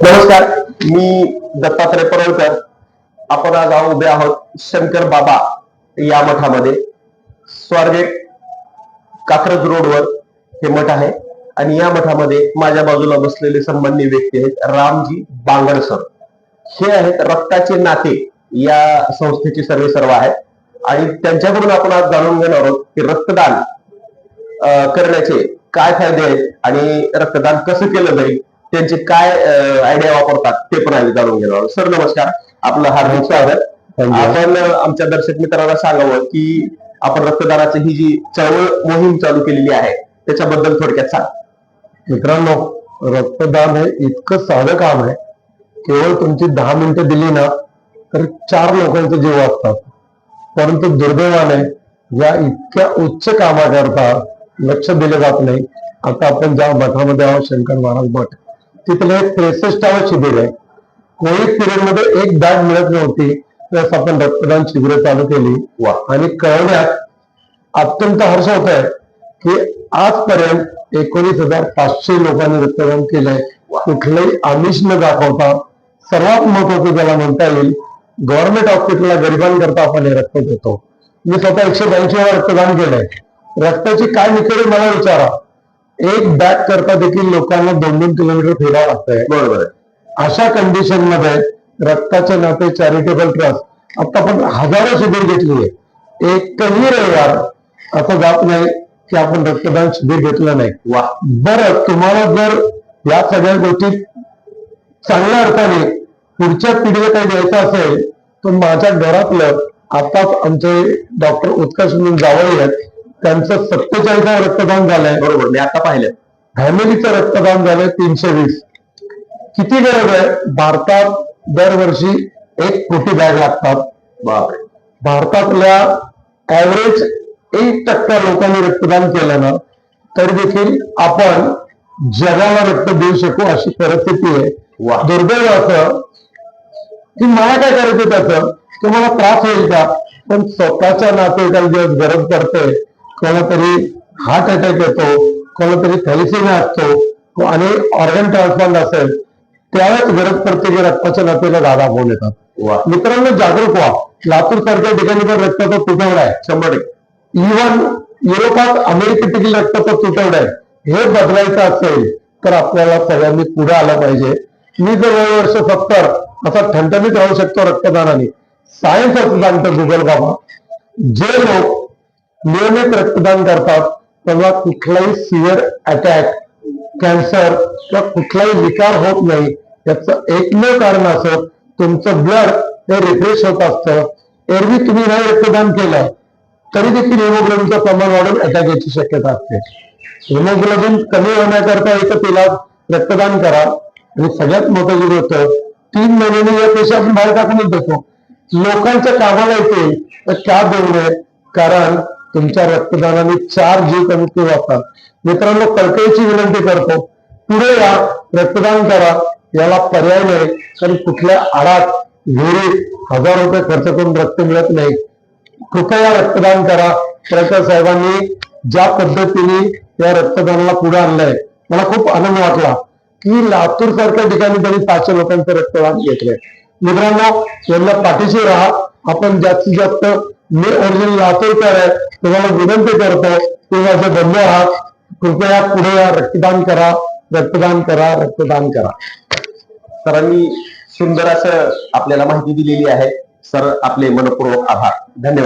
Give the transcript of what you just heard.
नमस्कार, मी दत्तात्रय परोळकर. आपण आज उभे आहोत शंकर बाबा या मठामध्ये. स्वारगेट कात्रज रोडवर हे मठ आहे आणि या मठामध्ये माझ्या बाजूला बसलेले सन्माननीय व्यक्ती आहेत रामजी बांगड सर. हे आहेत रक्ताचे नाते या संस्थेचे सर्वेसर्वा आहेत आणि त्यांच्याकडून आपण आज जाणून घेणार आहोत की रक्तदान करण्याचे काय फायदे आहेत आणि रक्तदान कसं केलं जाईल, त्यांचे काय आयडिया वापरतात ते पण आम्ही जाणून घेणार आहोत. सर नमस्कार, आपलं हार्दिक स्वागत. आपण आमच्या दर्शक मित्रांना सांगावं की आपण रक्तदानाची ही जी चळवळ मोहीम चालू केलेली आहे त्याच्याबद्दल थोडक्यात सांग. मित्रांनो, रक्तदान हे इतकं साधं काम आहे. केवळ तुमची 10 मिनिटं दिली ना तर 4 लोकांचे जीव वाचतात. परंतु दुर्दैवाने या इतक्या उच्च कामाकरता लक्ष दिले जात नाही. आता आपण ज्या मठामध्ये आहोत, शंकर महाराज मठ, तिथले 63वे शिबिर आहे. कोविड पिरियड मध्ये एक बॅग मिळत नव्हती, त्यास आपण रक्तदान शिबिर चालू केली. आणि कळवण्यात अत्यंत हर्ष होत आहे की आजपर्यंत 19,500 लोकांनी रक्तदान केलंय. कुठलंही आमिष न दाखवता, सर्वात महत्वाचं ज्याला म्हणता येईल, गव्हर्नमेंट हॉस्पिटलला गरिबांकरता आपण हे रक्त देतो. मी स्वतः 182 वेळा रक्तदान केलंय. रक्ताची काय निकडी मला विचारा. एक बॅग करता देखील लोकांना 2-2 किलोमीटर फिरावं लागतंय. बरोबर. अशा कंडिशन मध्ये रक्ताचे नाते चॅरिटेबल ट्रस्ट आता आपण हजारो शिबिर घेतली आहे. एकही रविवार असं जात नाही की आपण रक्तदान शिबिर घेतलं नाही. बरं, तुम्हाला जर या सगळ्या गोष्टी चांगल्या अर्थाने पुढच्या पिढीला काही द्यायचं असेल तर माझ्या घरातलं आताच आमचे डॉक्टर उत्कर्ष म्हणून जावई आहेत, त्यांचं 47 रक्तदान झालंय. बरोबर, मी आता पाहिलं. फॅमिलीचं रक्तदान झालंय 320. किती गरज आहे? भारतात दरवर्षी 1 कोटी बॅग लागतात. भारतातल्या ऍव्हरेज 1% लोकांनी रक्तदान केलं ना तरी देखील आपण जगाला रक्त देऊ शकू अशी परिस्थिती आहे. दुर्दैव असं की मला काय करायचं त्याचं की मला त्रास होईल का, पण स्वतःच्या नातेवाईकाला जेव्हा गरज पडते, कोणाला तरी हार्ट अटॅक येतो, कोणाला तरी थॅलेसेमिया असतो आणि ऑर्गन ट्रान्सप्लांट असेल, त्यावेळेस गरज पडते की रक्ताच्या नातेला दादा फोन येतात. मित्रांनो, जागरूक व्हा. लातूर सारख्या ठिकाणी पण रक्ताचा तुटवडा आहे 100%. इव्हन युरोपात अमेरिकेत देखील रक्ताचा तुटवडा आहे. हे बदलायचं असेल तर आपल्याला सगळ्यांनी पुढे आलं पाहिजे. मी जर वर्ष 70 असा ठणठणीत राहू शकतो रक्तदानाने. सायन्स असं सांगतं गुगल बाबा, जे लोक नियमित रक्तदान करतात तेव्हा कुठलाही सिव्हिअर अटॅक, कॅन्सर किंवा कुठलाही विकार होत नाही. याचं एकमेव कारण असं तुमचं ब्लड हे रिफ्रेश होत असतं. एरवी तुम्ही नाही रक्तदान केलं तरी देखील हिमोग्लोबिनचं प्रमाण वाढून अटॅक याची शक्यता असते. हिमोग्लोबिन कमी होण्याकरता एकच इलाज, रक्तदान करा. आणि सगळ्यात महत्वाची गोष्ट, 3 महिन्यांनी या पेशी आपण बाहेर टाकूनच देतो. लोकांच्या कामाला येतील तर का देऊ नये? कारण तुमच्या रक्तदानाने 4 जीव कमीत कमी वाचतात. मित्रांनो, कळकळीची विनंती करतो, पुढे या, रक्तदान करा. याला पर्याय नाही, कारण कुठल्या आडात विहिरीत 1000 रुपये खर्च करून रक्त मिळत नाही. कृपया रक्तदान करा. प्रकाश साहेबांनी ज्या पद्धतीने या रक्तदानाला पुढे आणलंय, मला खूप आनंद वाटला की लातूर सारख्या ठिकाणी त्यांनी 500 लोकांचं रक्तदान घेतलंय. मित्रांनो, यांना पाठीशी राहा. आपण जास्तीत जास्त, मी ओरिजिनल लातूरकर आहे, तुम्हाला विनंती करतो की माझे बंधू आहात, कृपया पुढे या, रक्तदान करा, रक्तदान करा, रक्तदान करा. सरांनी सुंदर असं आपल्याला माहिती दिलेली आहे. सर, आपले मनपूर्वक आभार. धन्यवाद.